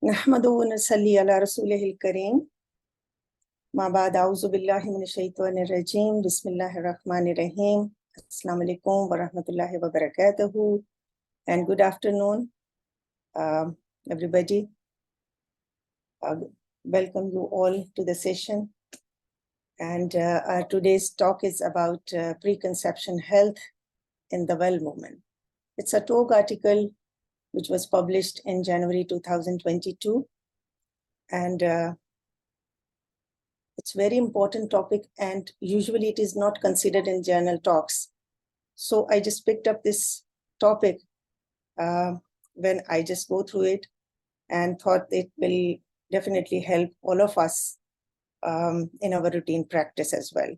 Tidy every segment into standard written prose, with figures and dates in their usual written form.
नहमदुहु व नसल्ली अला रसूलिहिल करीम मा बाद औज़ु बिल्लाहि मिनश शैतानिर रजीम बिस्मिल्लाहिर रहमानिर रहीम अस्सलामु अलैकुम व रहमतुल्लाहि व बरकातहू and good afternoon everybody. Welcome you all to the session, and our today's talk is about preconception health in the well movement. It's a talk article which was published in January 2022, and it's very important topic, and usually it is not considered in journal talks. So I just picked up this topic when I just go through it and thought it will definitely help all of us in our routine practice as well.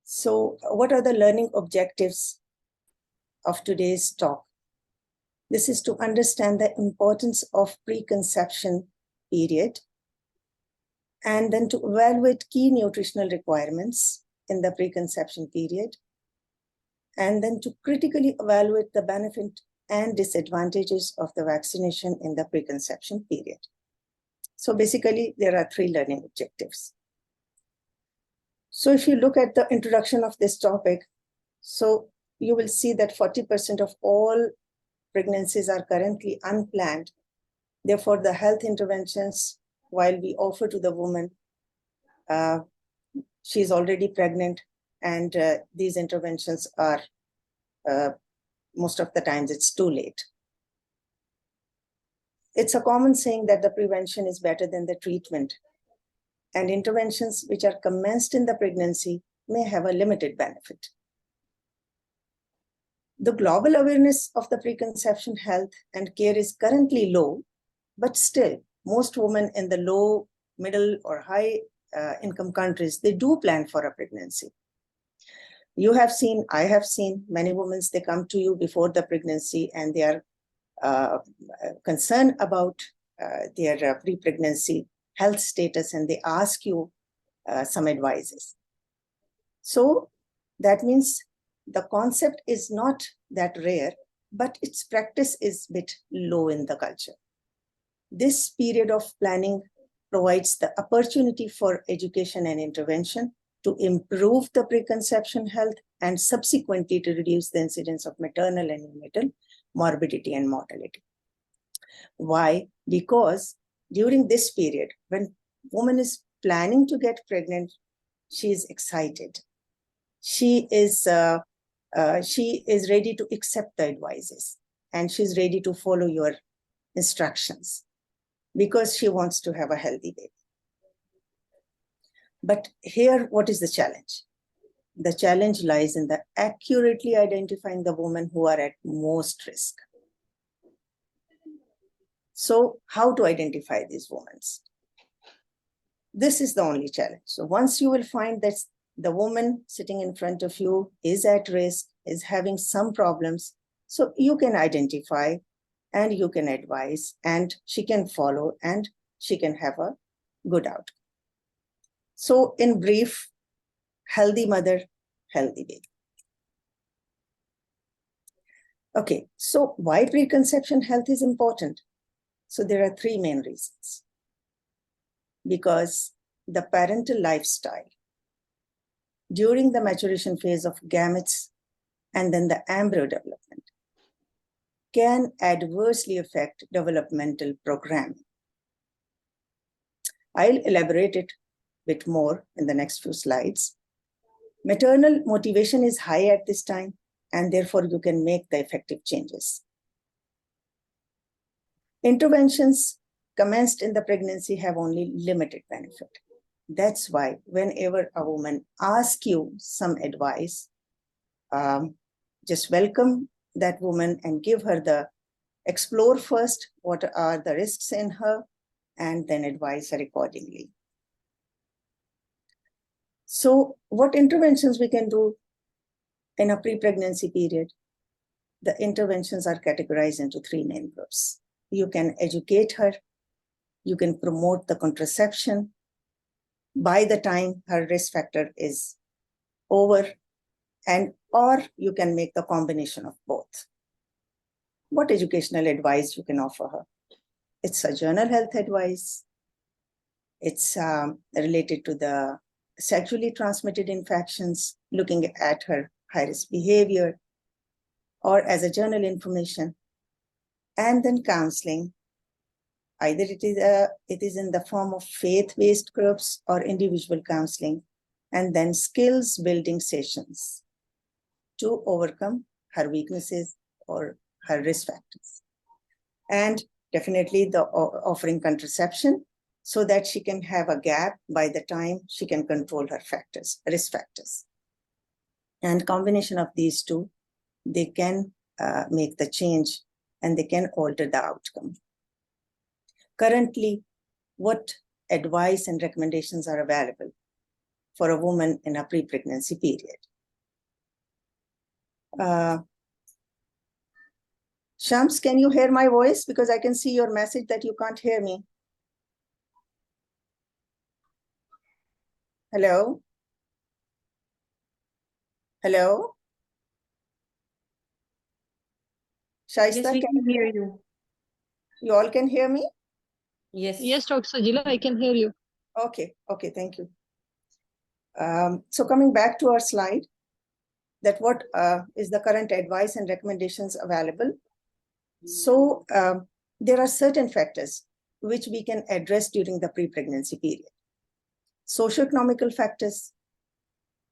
So what are the learning objectives of today's talk? This is to understand the importance of preconception period, and then to evaluate key nutritional requirements in the preconception period, and then to critically evaluate the benefit and disadvantages of the vaccination in the preconception period. So basically, there are three learning objectives. So if you look at the introduction of this topic, so you will see that 40% of all pregnancies are currently unplanned. Therefore, the health interventions, while we offer to the woman, she's already pregnant, and these interventions are, most of the times, it's too late. It's a common saying that the prevention is better than the treatment, and interventions which are commenced in the pregnancy may have a limited benefit. The global awareness of the preconception health and care is currently low, but still, most women in the low, middle, or high income countries, they do plan for a pregnancy. You have seen, I have seen many women, they come to you before the pregnancy and they are concerned about their pre-pregnancy health status, and they ask you some advices. So that means the concept is not that rare, but its practice is a bit low in the culture. This period of planning provides the opportunity for education and intervention to improve the preconception health and subsequently to reduce the incidence of maternal and neonatal morbidity and mortality. Why? Because during this period, when woman is planning to get pregnant, she is excited. She is ready to accept the advices, and she's ready to follow your instructions because she wants to have a healthy baby. But here, what is the challenge? The challenge lies in the accurately identifying the women who are at most risk. So how to identify these women? This is the only challenge. So once you will find that the woman sitting in front of you is at risk, is having some problems, so you can identify and you can advise, and she can follow and she can have a good outcome. So in brief, healthy mother, healthy baby. Okay, so why preconception health is important? So there are three main reasons. Because the parental lifestyle during the maturation phase of gametes and then the embryo development can adversely affect developmental programming. I'll elaborate it a bit more in the next few slides. Maternal motivation is high at this time, and therefore you can make the effective changes. Interventions commenced in the pregnancy have only limited benefit. That's why whenever a woman asks you some advice, just welcome that woman and give her the explore first what are the risks in her, and then advise her accordingly. So what interventions we can do in a pre-pregnancy period? The interventions are categorized into three main groups. You can educate her, you can promote the contraception by the time her risk factor is over, and or you can make the combination of both. What educational advice you can offer her? It's a journal health advice. It's related to the sexually transmitted infections, looking at her high-risk behavior, or as a journal information. And then counseling. Either it is in the form of faith-based groups or individual counseling, and then skills building sessions to overcome her weaknesses or her risk factors. And definitely the offering contraception so that she can have a gap by the time she can control her risk factors. And combination of these two, they can make the change and they can alter the outcome. Currently, what advice and recommendations are available for a woman in a pre-pregnancy period? Shams, can you hear my voice? Because I can see your message that you can't hear me. Hello? Hello? Shaista, Yes, we can hear you. You all can hear me? Yes. Yes, Dr. Sajeela, I can hear you. Okay, thank you. So coming back to our slide, that what is the current advice and recommendations available? So there are certain factors which we can address during the pre-pregnancy period. Socioeconomical factors,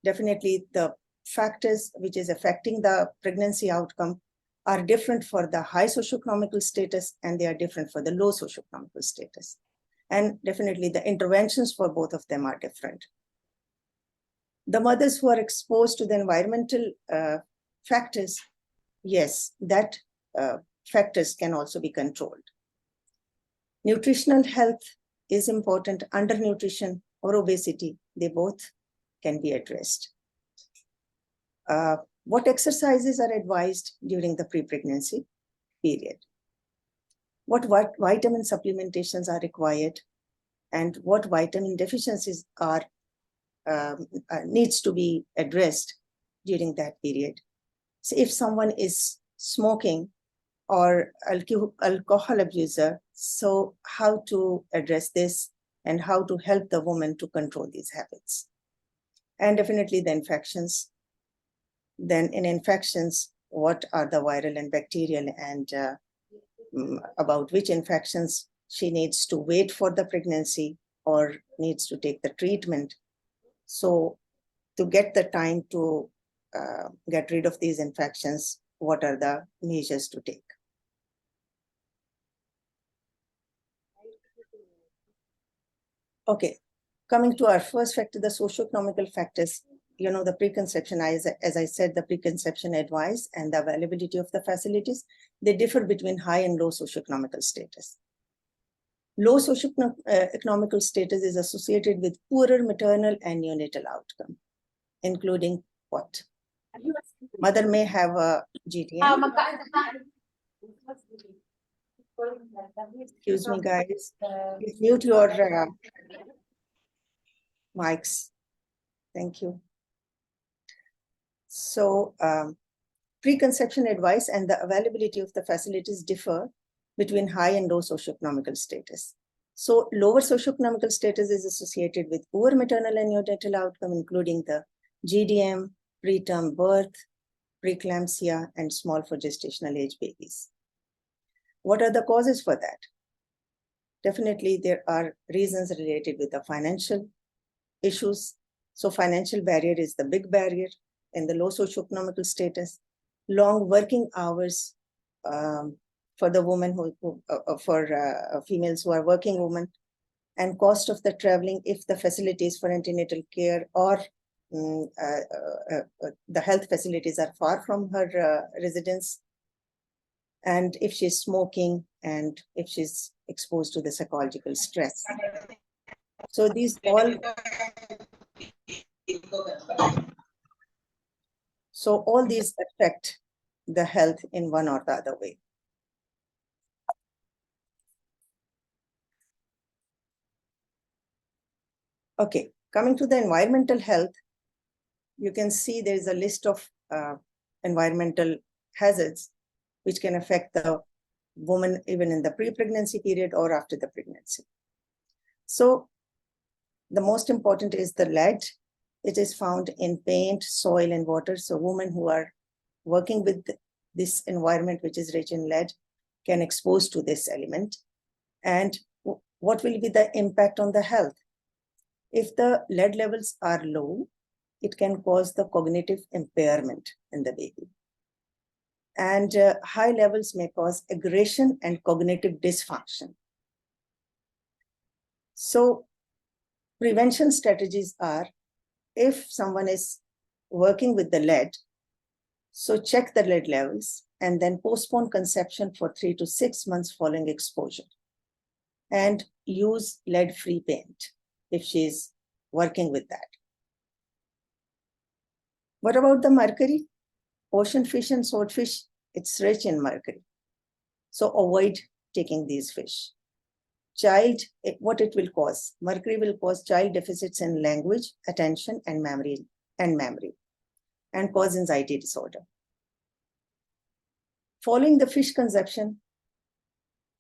definitely the factors which is affecting the pregnancy outcome are different for the high socioeconomical status and they are different for the low socioeconomical status. And definitely the interventions for both of them are different. The mothers who are exposed to the environmental factors, yes, that factors can also be controlled. Nutritional health is important. Undernutrition or obesity, they both can be addressed. What exercises are advised during the pre-pregnancy period? What vitamin supplementations are required and what vitamin deficiencies are needs to be addressed during that period. So if someone is smoking or alcohol abuser, so how to address this and how to help the woman to control these habits. And definitely the infections. Then in infections, what are the viral and bacterial and about which infections she needs to wait for the pregnancy or needs to take the treatment. So to get the time to get rid of these infections, what are the measures to take? Okay, coming to our first factor, the socioeconomical factors, you know, the preconception, as I said, the preconception advice and the availability of the facilities, they differ between high and low socioeconomical status. Low socioeconomical status is associated with poorer maternal and neonatal outcome, including what? Mother may have a GTM. Excuse me, guys. Please mute your mics. Thank you. So preconception advice and the availability of the facilities differ between high and low socioeconomical status. So lower socioeconomical status is associated with poor maternal and neonatal outcome, including the GDM, preterm birth, preeclampsia, and small for gestational age babies. What are the causes for that? Definitely, there are reasons related with the financial issues. So financial barrier is the big barrier in the low socioeconomical status. Long working hours for the women for females who are working women, and cost of the traveling if the facilities for antenatal care or the health facilities are far from her residence, and if she's smoking and if she's exposed to the psychological stress. So these all affect the health in one or the other way. Okay, coming to the environmental health, you can see there is a list of environmental hazards which can affect the woman even in the pre-pregnancy period or after the pregnancy. So the most important is the lead. It is found in paint, soil, and water. So women who are working with this environment, which is rich in lead, can expose to this element. And what will be the impact on the health? If the lead levels are low, it can cause the cognitive impairment in the baby. And high levels may cause aggression and cognitive dysfunction. So prevention strategies are, if someone is working with the lead, so check the lead levels and then postpone conception for 3 to 6 months following exposure. And use lead-free paint if she's working with that. What about the mercury? Ocean fish and swordfish, it's rich in mercury. So avoid taking these fish. What it will cause? Mercury will cause child deficits in language, attention, and memory, and cause anxiety disorder. Following the fish consumption,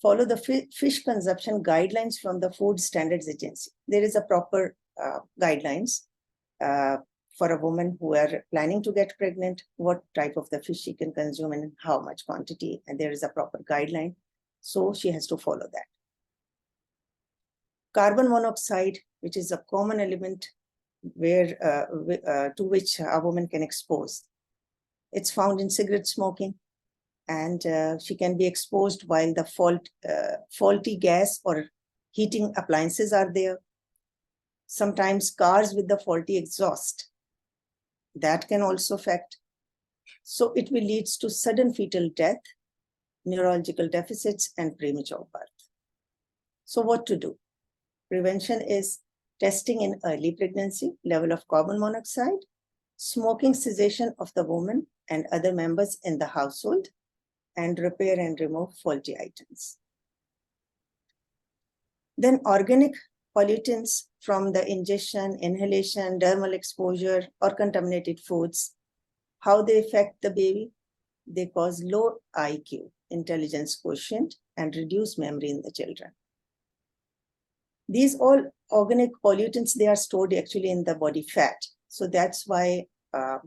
follow the fish consumption guidelines from the Food Standards Agency. There is a proper guidelines for a woman who are planning to get pregnant, what type of the fish she can consume and how much quantity, and there is a proper guideline. So she has to follow that. Carbon monoxide, which is a common element to which a woman can expose. It's found in cigarette smoking, and she can be exposed while the faulty gas or heating appliances are there. Sometimes cars with the faulty exhaust, that can also affect. So it will lead to sudden fetal death, neurological deficits, and premature birth. So what to do? Prevention is testing in early pregnancy, level of carbon monoxide, smoking cessation of the woman and other members in the household, and repair and remove faulty items. Then organic pollutants from the ingestion, inhalation, dermal exposure, or contaminated foods. How they affect the baby? They cause low IQ, intelligence quotient, and reduce memory in the children. These all organic pollutants, they are stored actually in the body fat. So that's why to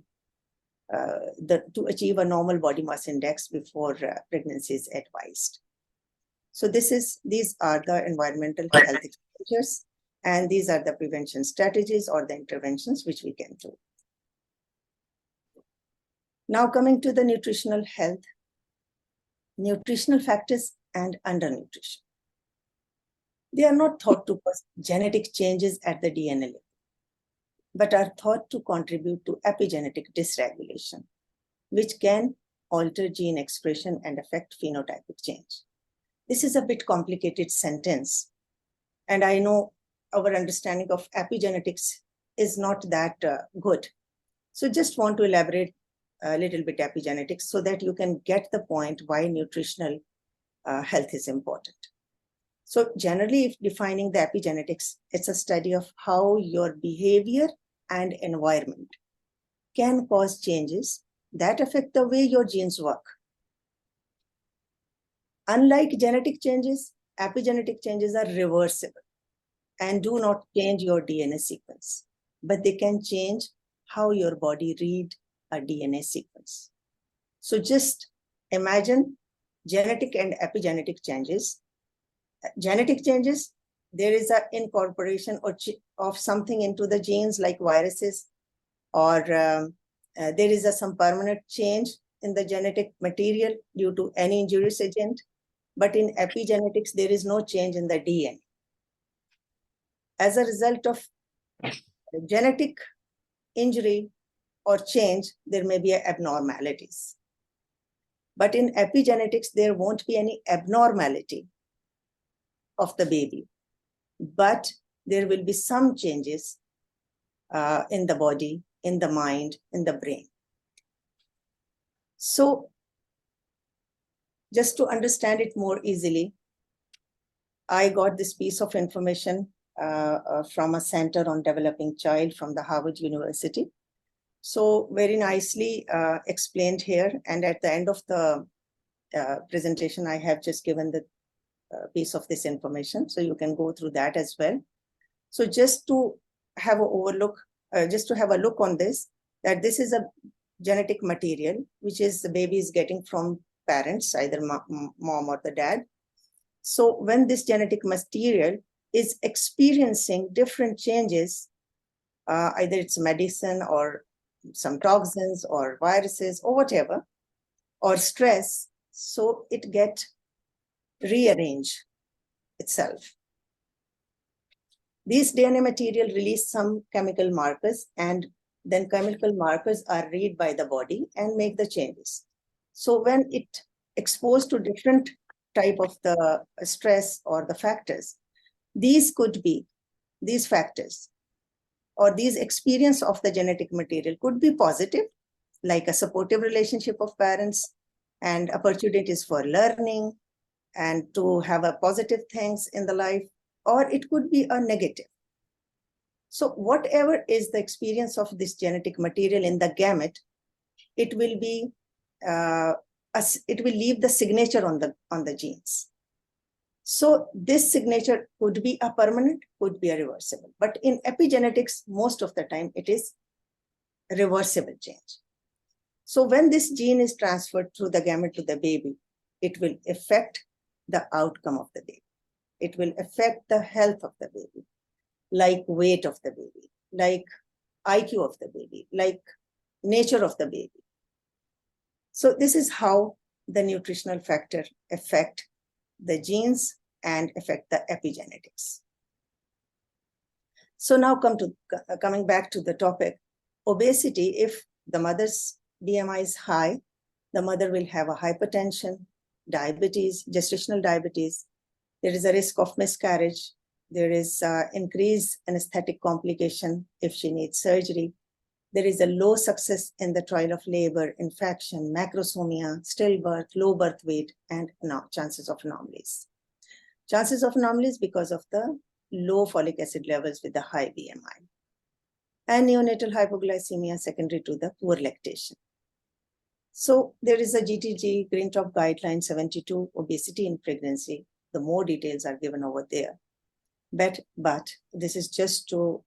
achieve a normal body mass index before pregnancy is advised. So these are the environmental health exposures, and these are the prevention strategies or the interventions which we can do. Now coming to the nutritional health, nutritional factors and undernutrition. They are not thought to cause genetic changes at the DNA level, but are thought to contribute to epigenetic dysregulation, which can alter gene expression and affect phenotypic change. This is a bit complicated sentence, and I know our understanding of epigenetics is not that good. So just want to elaborate a little bit epigenetics so that you can get the point why nutritional health is important. So generally, if defining the epigenetics, it's a study of how your behavior and environment can cause changes that affect the way your genes work. Unlike genetic changes, epigenetic changes are reversible and do not change your DNA sequence, but they can change how your body reads a DNA sequence. So just imagine genetic and epigenetic changes. Genetic changes, there is an incorporation of something into the genes like viruses, or there is some permanent change in the genetic material due to any injurious agent. But in epigenetics, there is no change in the DNA. As a result of genetic injury or change, there may be abnormalities. But in epigenetics, there won't be any abnormality of the baby, but there will be some changes in the body, in the mind, in the brain. So just to understand it more easily, I got this piece of information from a Center on Developing Child from the Harvard University. So very nicely explained here. And at the end of the presentation, I have just given the piece of this information, so you can go through that as well. So just to have a look on this, that this is a genetic material which is the baby is getting from parents, either mom or the dad. So when this genetic material is experiencing different changes, either it's medicine or some toxins or viruses or whatever, or stress, so it get rearrange itself. These DNA material release some chemical markers, and then chemical markers are read by the body and make the changes. So when it exposed to different type of the stress or the factors, these factors or these experience of the genetic material could be positive, like a supportive relationship of parents and opportunities for learning and to have a positive things in the life, or it could be a negative. So whatever is the experience of this genetic material in the gamete, it will be it will leave the signature on the genes. So this signature could be a permanent, could be a reversible. But in epigenetics, most of the time it is a reversible change. So when this gene is transferred through the gamete to the baby, it will affect the outcome of the baby. It will affect the health of the baby, like weight of the baby, like IQ of the baby, like nature of the baby. So this is how the nutritional factor affect the genes and affect the epigenetics. So now coming back to the topic, obesity, if the mother's BMI is high, the mother will have a hypertension, diabetes, gestational diabetes. There is a risk of miscarriage. There is increased anesthetic complication if she needs surgery. There is a low success in the trial of labor, infection, macrosomia, stillbirth, low birth weight, and chances of anomalies. Chances of anomalies because of the low folic acid levels with the high BMI. And neonatal hypoglycemia secondary to the poor lactation. So there is a GTG, Green Top Guideline 72, obesity in pregnancy. The more details are given over there. But this is just to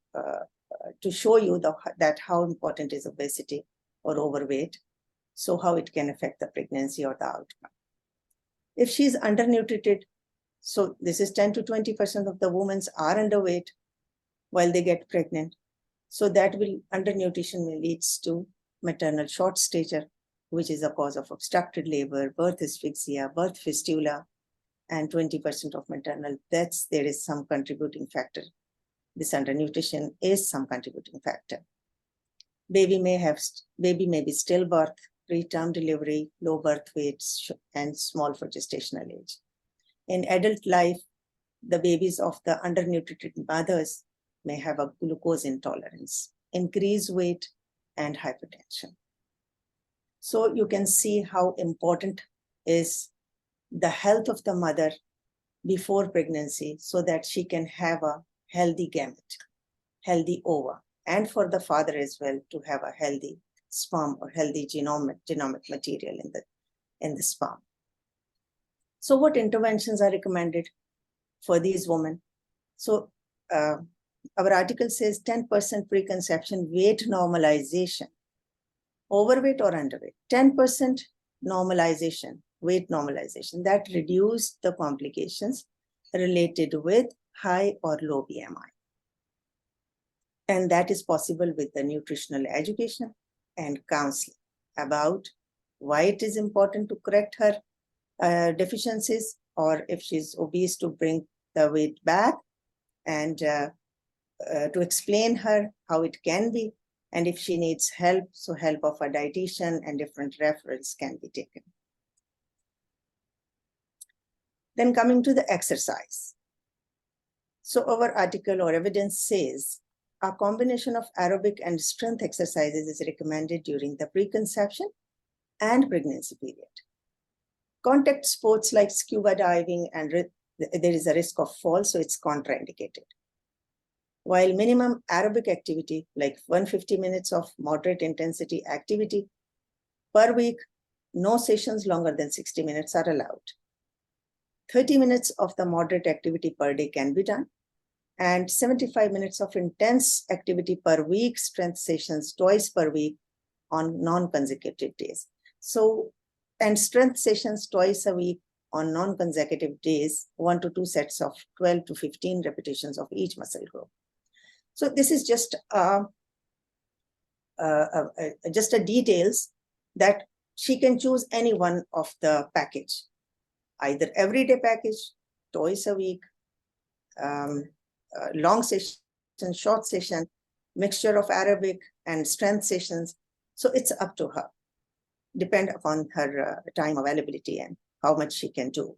show you that how important is obesity or overweight, so how it can affect the pregnancy or the outcome. If she's undernutrited, so this is 10 to 20% of the women are underweight while they get pregnant. So that undernutrition will lead to maternal short stature, which is a cause of obstructed labor, birth asphyxia, birth fistula, and 20% of maternal deaths. There is some contributing factor. This undernutrition is some contributing factor. Baby may be stillbirth, preterm delivery, low birth weights, and small for gestational age. In adult life, the babies of the undernutrited mothers may have a glucose intolerance, increased weight, and hypertension. So you can see how important is the health of the mother before pregnancy so that she can have a healthy gamete, healthy ova, and for the father as well to have a healthy sperm or healthy genomic material in the sperm. So what interventions are recommended for these women? So our article says 10% preconception weight normalization, overweight or underweight, 10% normalization, weight normalization, that reduce the complications related with high or low BMI. And that is possible with the nutritional education and counseling about why it is important to correct her deficiencies, or if she's obese, to bring the weight back, and to explain her how it can be, and if she needs help, so help of a dietitian and different referrals can be taken. Then coming to the exercise. So our article or evidence says a combination of aerobic and strength exercises is recommended during the preconception and pregnancy period. Contact sports like scuba diving, and there is a risk of fall, so it's contraindicated. While minimum aerobic activity, like 150 minutes of moderate intensity activity per week, no sessions longer than 60 minutes are allowed. 30 minutes of the moderate activity per day can be done, and 75 minutes of intense activity per week, strength sessions twice per week on non-consecutive days. So, and strength sessions twice a week on non-consecutive days, 1 to 2 sets of 12 to 15 repetitions of each muscle group. So this is just a details that she can choose any one of the package, either everyday package, twice a week, long session, short session, mixture of aerobic and strength sessions. So it's up to her, depend upon her time availability and how much she can do.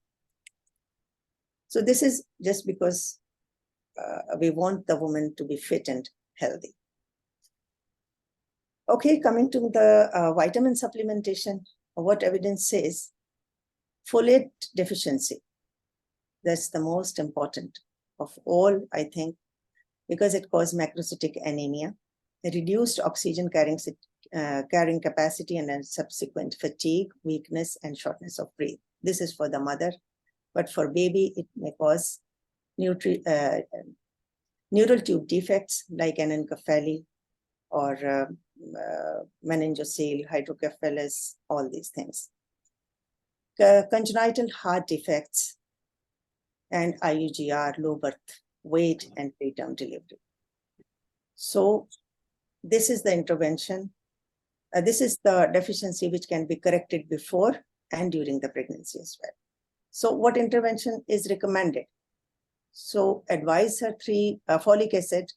So this is just because we want the woman to be fit and healthy. Okay, coming to the vitamin supplementation, what evidence says, folate deficiency, that's the most important of all, I think, because it causes macrocytic anemia, reduced oxygen carrying capacity, and then subsequent fatigue, weakness, and shortness of breath. This is for the mother, but for baby, it may cause neural tube defects like anencephaly or meningocele, hydrocephalus, all these things. Congenital heart defects and IUGR, low birth weight, and preterm delivery. So this is the intervention. This is the deficiency which can be corrected before and during the pregnancy as well. So what intervention is recommended? So advise her folic acid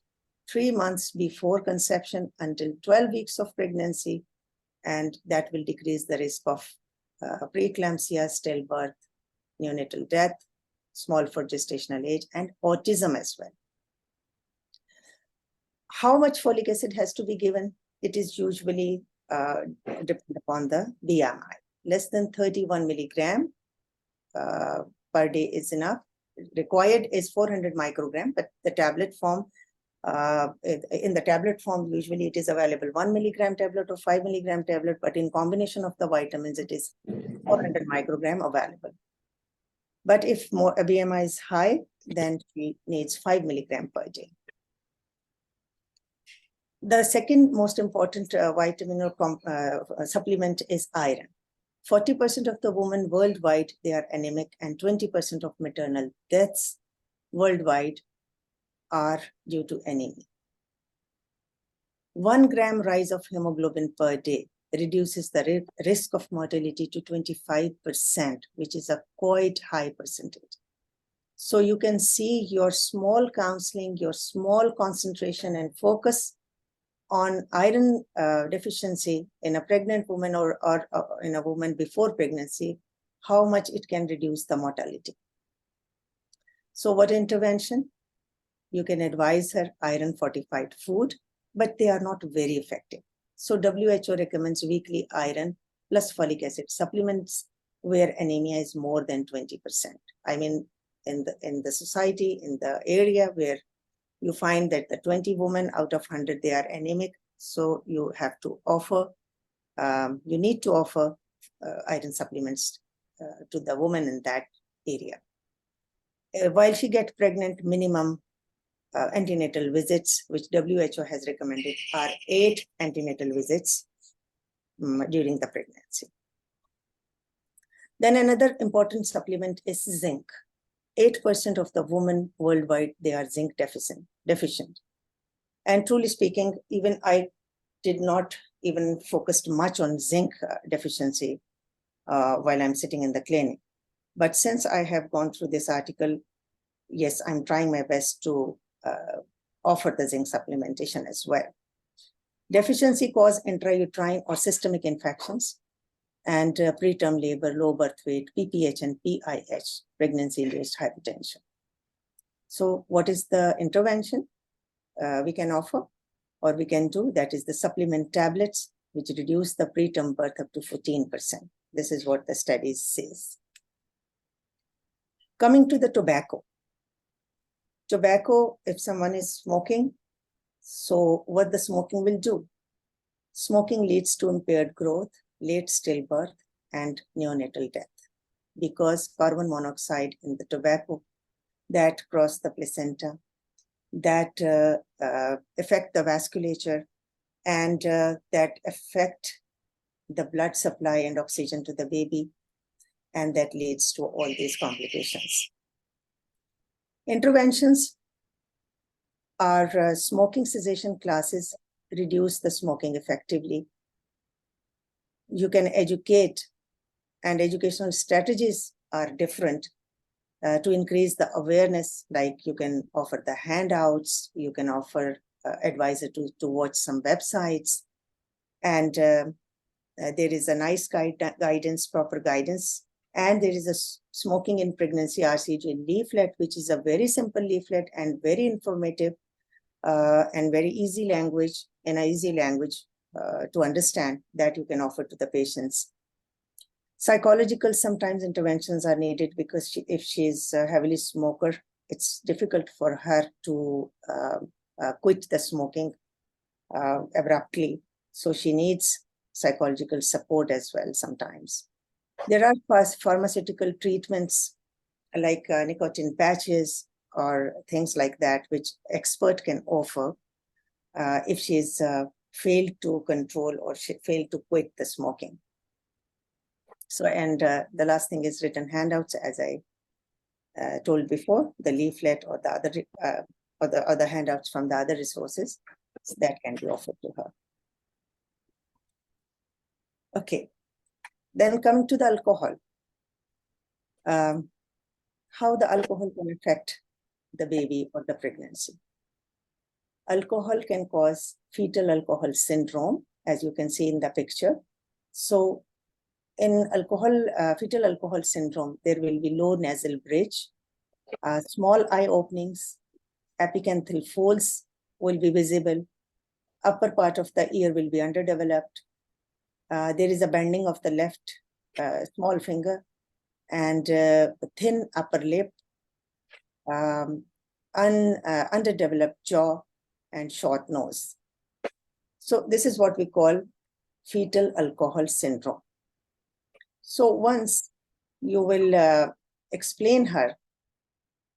3 months before conception until 12 weeks of pregnancy, and that will decrease the risk of preeclampsia, stillbirth, neonatal death, small for gestational age, and autism as well. How much folic acid has to be given? It is usually depend upon the BMI. Less than 31 milligram per day is enough. Required is 400 microgram, but the tablet form, in the tablet form, usually it is available 1 milligram tablet or 5 milligram tablet, but in combination of the vitamins, it is 400 microgram available. But if more BMI is high, then she needs 5 milligram per day. The second most important vitamin or supplement is iron. 40% of the women worldwide, they are anemic, and 20% of maternal deaths worldwide are due to anemia. 1 gram rise of hemoglobin per day reduces the risk of mortality to 25%, which is a quite high percentage. So you can see your small counseling, your small concentration and focus on iron deficiency in a pregnant woman or in a woman before pregnancy, how much it can reduce the mortality. So what intervention? You can advise her iron fortified food, but they are not very effective. So WHO recommends weekly iron plus folic acid supplements where anemia is more than 20%. I mean, in the society, in the area where you find that the 20 women out of 100, they are anemic. So you have to offer, you need to offer iron supplements to the woman in that area. While she gets pregnant, minimum antenatal visits, which WHO has recommended, are 8 antenatal visits during the pregnancy. Then another important supplement is zinc. 8% of the women worldwide, they are zinc deficient. And truly speaking, even I did not even focus much on zinc deficiency while I'm sitting in the clinic. But since I have gone through this article, yes, I'm trying my best to offer the zinc supplementation as well. Deficiency cause intrauterine or systemic infections and preterm labor, low birth weight, PPH and PIH, pregnancy-induced hypertension. So what is the intervention we can offer or we can do? That is the supplement tablets, which reduce the preterm birth up to 14%. This is what the studies says. Coming to the tobacco. Tobacco, if someone is smoking, so what the smoking will do? Smoking leads to impaired growth, late stillbirth, and neonatal death, because carbon monoxide in the tobacco that cross the placenta, that affect the vasculature, and that affect the blood supply and oxygen to the baby, and that leads to all these complications. Interventions are smoking cessation classes, reduce the smoking effectively. You can educate, and educational strategies are different to increase the awareness, like you can offer the handouts, you can offer advisor to watch some websites, and there is a nice guidance, proper guidance, and there is a smoking in pregnancy RCG leaflet, which is a very simple leaflet and very informative and very easy language, to understand, that you can offer to the patients. Psychological sometimes interventions are needed, because if she's a heavily smoker, it's difficult for her to quit the smoking abruptly. So she needs psychological support as well sometimes. There are pharmaceutical treatments like nicotine patches or things like that, which expert can offer if she's failed to control or failed to quit the smoking. So, and the last thing is written handouts, as I told before, the leaflet or the other handouts from the other resources that can be offered to her. Okay, then come to the alcohol. How the alcohol can affect the baby or the pregnancy. Alcohol can cause fetal alcohol syndrome, as you can see in the picture. So in fetal alcohol syndrome, there will be low nasal bridge, small eye openings, apicanthal folds will be visible, upper part of the ear will be underdeveloped. There is a bending of the left small finger, and a thin upper lip, underdeveloped jaw, and short nose. So this is what we call fetal alcohol syndrome. So once you will explain her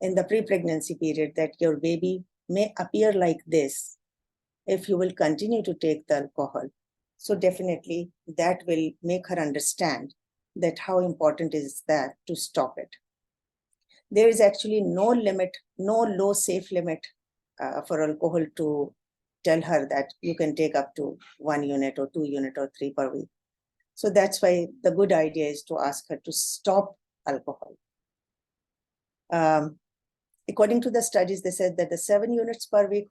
in the pre-pregnancy period that your baby may appear like this if you will continue to take the alcohol. So definitely that will make her understand that how important is that to stop it. There is actually no limit, no low safe limit for alcohol to tell her that you can take up to 1 unit or 2 units or 3 per week. So that's why the good idea is to ask her to stop alcohol. According to the studies, they said that the 7 units per week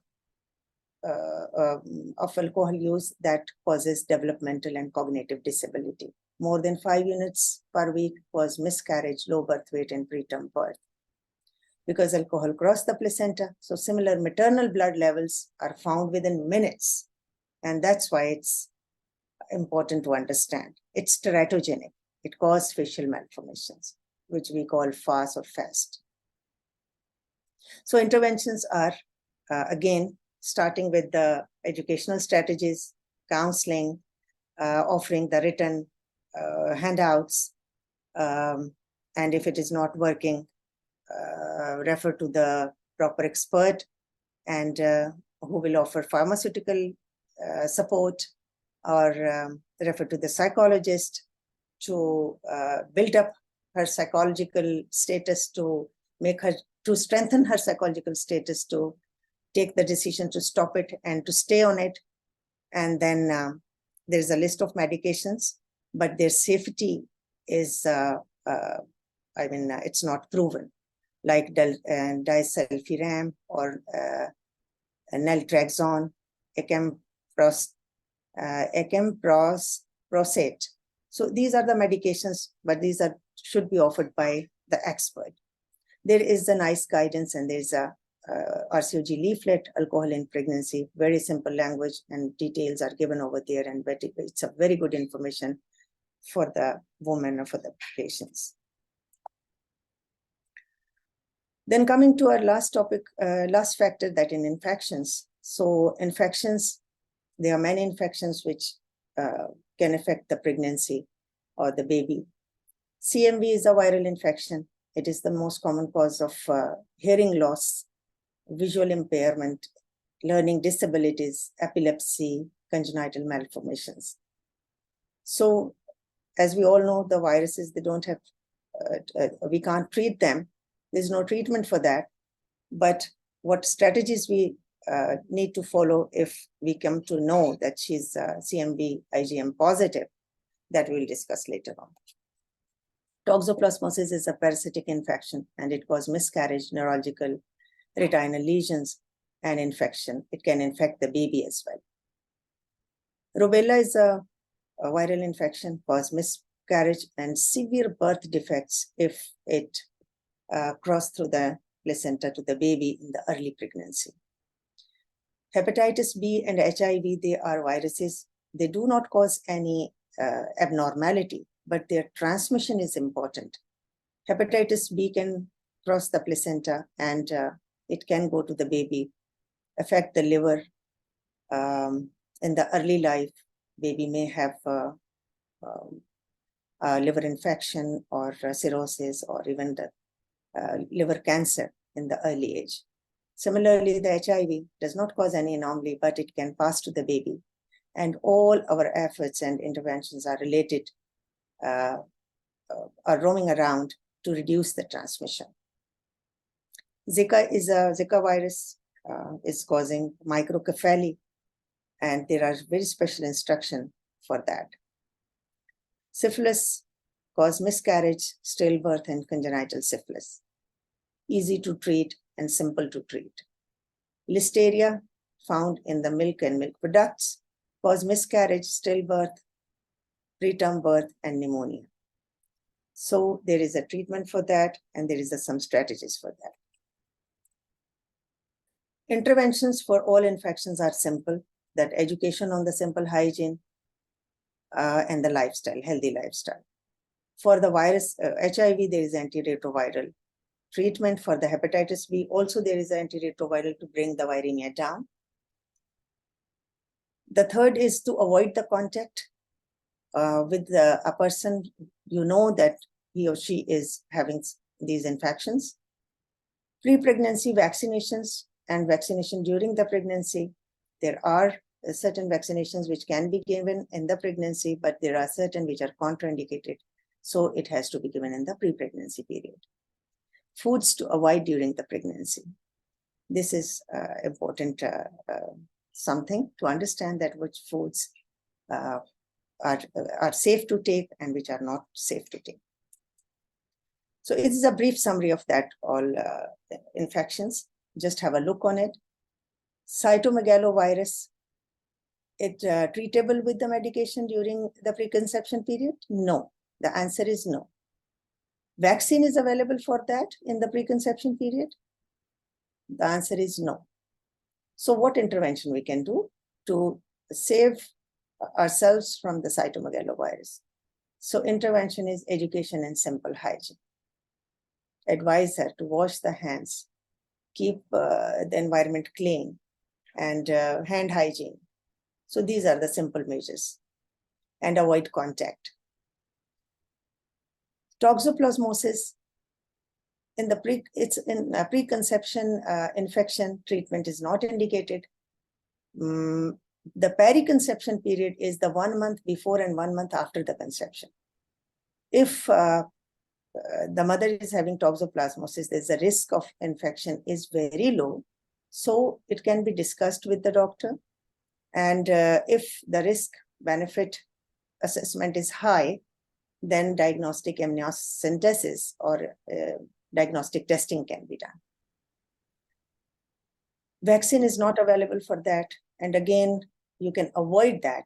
of alcohol use, that causes developmental and cognitive disability. More than 5 units per week cause miscarriage, low birth weight, and preterm birth. Because alcohol crossed the placenta, so similar maternal blood levels are found within minutes. And that's why it's important to understand. It's teratogenic. It causes facial malformations, which we call FAS or FAST. So interventions are, again, starting with the educational strategies, counseling, offering the written handouts, and if it is not working, refer to the proper expert, and who will offer pharmaceutical support, or refer to the psychologist to build up her psychological status, to strengthen her psychological status, to take the decision to stop it and to stay on it. And then there's a list of medications, but their safety is, it's not proven, like disulfiram or naltrexone, acamprosate. So these are the medications, but these should be offered by the expert. There is a nice guidance, and there's a RCOG leaflet, alcohol in pregnancy, very simple language, and details are given over there, and it's a very good information for the woman or for the patients. Then coming to our last topic, last factor, that in infections. So infections, there are many infections which can affect the pregnancy or the baby. CMV is a viral infection. It is the most common cause of hearing loss, visual impairment, learning disabilities, epilepsy, congenital malformations. So, as we all know, the viruses, they don't have, we can't treat them. There's no treatment for that. But what strategies we need to follow if we come to know that she's CMV IgM positive, that we'll discuss later on. Toxoplasmosis is a parasitic infection, and it causes miscarriage, neurological, retinal lesions, and infection. It can infect the baby as well. Rubella is a viral infection, cause miscarriage and severe birth defects if it crossed through the placenta to the baby in the early pregnancy. Hepatitis B and HIV, they are viruses. They do not cause any abnormality, but their transmission is important. Hepatitis B can cross the placenta and it can go to the baby, affect the liver. In the early life, baby may have liver infection or cirrhosis or even the liver cancer in the early age. Similarly, the HIV does not cause any anomaly, but it can pass to the baby. And all our efforts and interventions are related, are roaming around to reduce the transmission. Zika virus is causing microcephaly, and there are very special instructions for that. Syphilis causes miscarriage, stillbirth, and congenital syphilis. Easy to treat and simple to treat. Listeria, found in the milk and milk products, cause miscarriage, stillbirth, preterm birth, and pneumonia. So there is a treatment for that, and there is some strategies for that. Interventions for all infections are simple, that education on the simple hygiene and the lifestyle, healthy lifestyle. For the virus, HIV, there is antiretroviral treatment. For the hepatitis B, also there is antiretroviral to bring the viremia down. The third is to avoid the contact with a person you know that he or she is having these infections. Pre-pregnancy vaccinations and vaccination during the pregnancy. There are certain vaccinations which can be given in the pregnancy, but there are certain which are contraindicated. So it has to be given in the pre-pregnancy period. Foods to avoid during the pregnancy. This is important something to understand, that which foods are safe to take and which are not safe to take. So it is a brief summary of that all infections. Just have a look on it. Cytomegalovirus, it treatable with the medication during the preconception period? No, the answer is no. Vaccine is available for that in the preconception period? The answer is no. So what intervention we can do to save ourselves from the cytomegalovirus? So intervention is education and simple hygiene. Advise her to wash the hands, keep the environment clean, and hand hygiene. So these are the simple measures. And avoid contact. Toxoplasmosis, in the preconception infection, treatment is not indicated. The periconception period is the 1 month before and 1 month after the conception. If the mother is having toxoplasmosis, there's a risk of infection is very low. So it can be discussed with the doctor. And if the risk-benefit assessment is high, then diagnostic amniocentesis or diagnostic testing can be done. Vaccine is not available for that. And again, you can avoid that.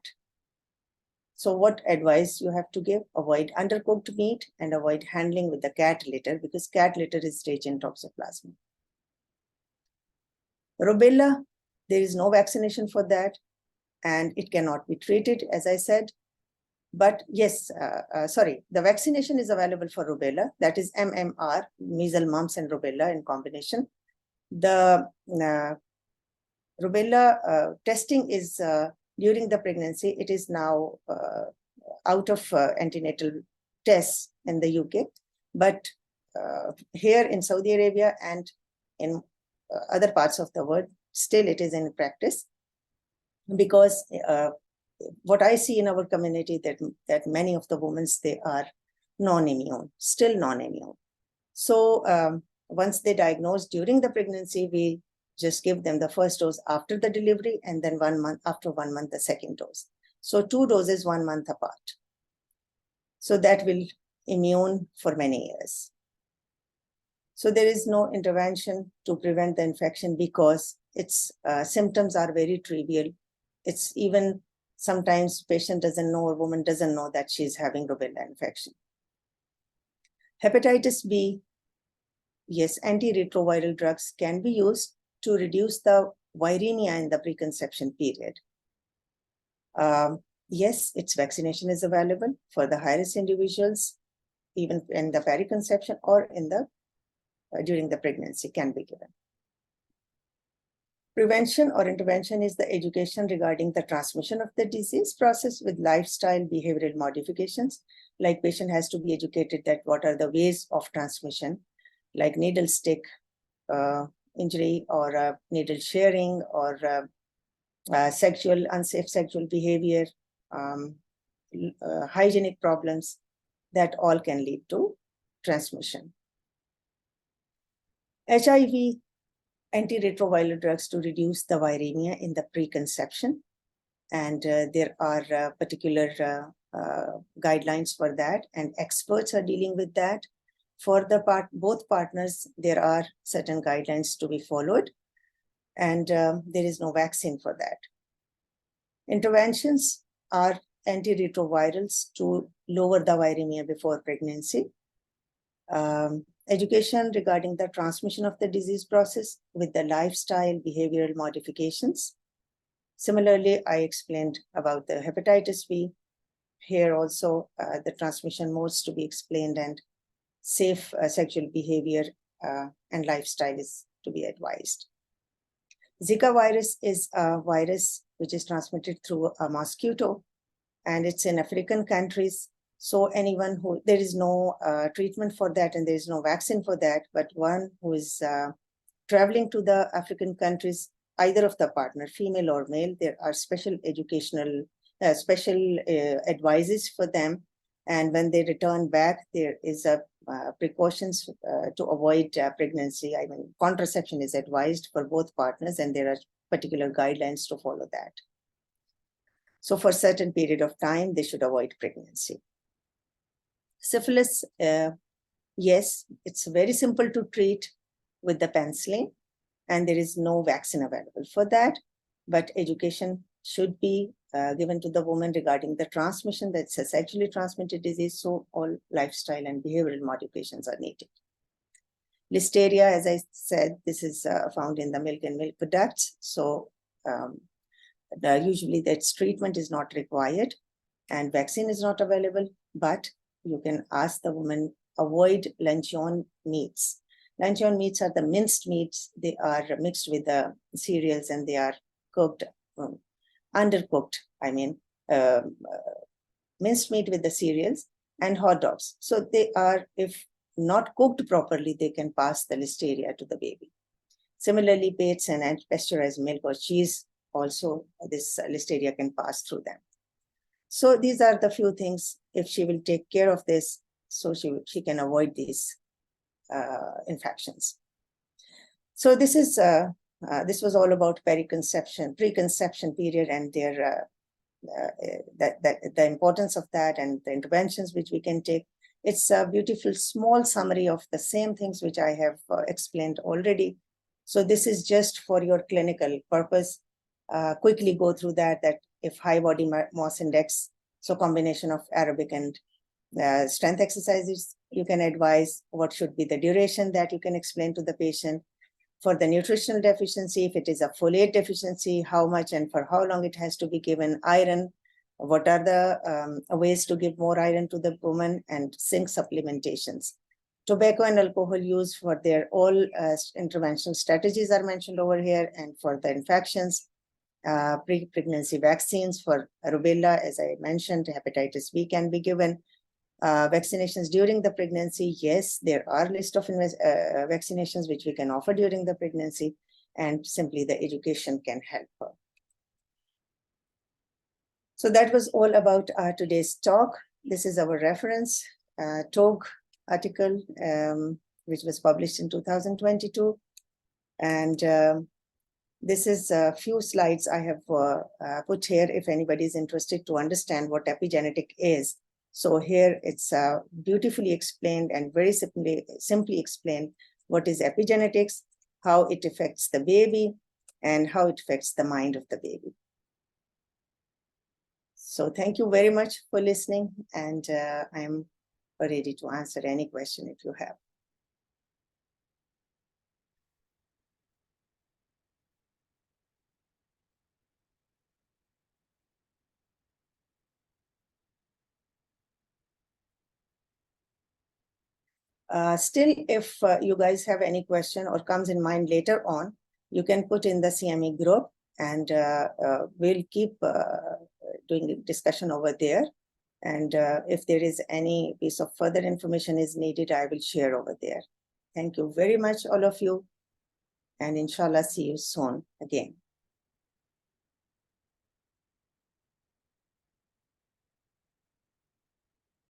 So what advice you have to give? Avoid undercooked meat and avoid handling with the cat litter, because cat litter is rich in toxoplasma. Rubella, there is no vaccination for that, and it cannot be treated, as I said. But yes, the vaccination is available for rubella. That is MMR, measles, mumps, and rubella in combination. The rubella testing is during the pregnancy. It is now out of antenatal tests in the UK, but here in Saudi Arabia and in other parts of the world, still it is in practice, because what I see in our community that many of the women, they are non-immune, still non-immune. So once they diagnose during the pregnancy, we just give them the first dose after the delivery, and then after 1 month, the second dose. So 2 doses 1 month apart. So that will immune for many years. So there is no intervention to prevent the infection because its symptoms are very trivial. It's even sometimes patient doesn't know or woman doesn't know that she's having rubella infection. Hepatitis B, yes, antiretroviral drugs can be used to reduce the viremia in the preconception period. Yes, its vaccination is available for the high-risk individuals, even in the periconception or in the during the pregnancy can be given. Prevention or intervention is the education regarding the transmission of the disease process with lifestyle behavioral modifications. Like patient has to be educated that what are the ways of transmission, like needle stick injury or needle sharing or unsafe sexual behavior, hygienic problems, that all can lead to transmission. HIV antiretroviral drugs to reduce the viremia in the preconception. And there are particular guidelines for that, and experts are dealing with that. For both partners, there are certain guidelines to be followed, and there is no vaccine for that. Interventions are antiretrovirals to lower the viremia before pregnancy. Education regarding the transmission of the disease process with the lifestyle behavioral modifications. Similarly, I explained about the hepatitis B. Here also, the transmission modes to be explained, and safe sexual behavior and lifestyle is to be advised. Zika virus is a virus which is transmitted through a mosquito, and it's in African countries. So anyone there is no treatment for that, and there is no vaccine for that, but one who is traveling to the African countries, either of the partner, female or male, there are special educational, advices for them. And when they return back, there is a precautions to avoid pregnancy. I mean, contraception is advised for both partners, and there are particular guidelines to follow that. So for a certain period of time, they should avoid pregnancy. Syphilis, yes, it's very simple to treat with the penicillin, and there is no vaccine available for that, but education should be given to the woman regarding the transmission. That's a sexually transmitted disease, so all lifestyle and behavioral modifications are needed. Listeria, as I said, this is found in the milk and milk products, so usually that treatment is not required and vaccine is not available, but you can ask the woman, avoid luncheon meats. Luncheon meats are the minced meats. They are mixed with the cereals and they are cooked, undercooked, I mean, minced meat with the cereals and hot dogs. So they are, if not cooked properly, they can pass the listeria to the baby. Similarly, pates and pasteurized milk or cheese, also this listeria can pass through them. So these are the few things, if she will take care of this, so she can avoid these infections. So this is this was all about preconception period, and their the importance of that and the interventions which we can take. It's a beautiful small summary of the same things which I have explained already. So this is just for your clinical purpose. Quickly go through that if high body mass index, so combination of aerobic and strength exercises, you can advise what should be the duration that you can explain to the patient. For the nutritional deficiency, if it is a folate deficiency, how much and for how long it has to be given. Iron, what are the ways to give more iron to the woman, and zinc supplementations. Tobacco and alcohol use, for their all intervention strategies are mentioned over here, and for the infections. pre-pregnancy vaccines for rubella, as I mentioned, hepatitis B can be given. Vaccinations during the pregnancy, yes, there are list of vaccinations which we can offer during the pregnancy, and simply the education can help her. So that was all about today's talk. This is our reference, TOG article, which was published in 2022. And this is a few slides I have put here if anybody is interested to understand what epigenetic is. So here it's beautifully explained and very simply explained what is epigenetics, how it affects the baby, and how it affects the mind of the baby. So thank you very much for listening, and I'm ready to answer any question if you have. Still, if you guys have any question or comes in mind later on, you can put in the CME group, and we'll keep doing discussion over there. And if there is any piece of further information is needed, I will share over there. Thank you very much, all of you. And inshallah, see you soon again.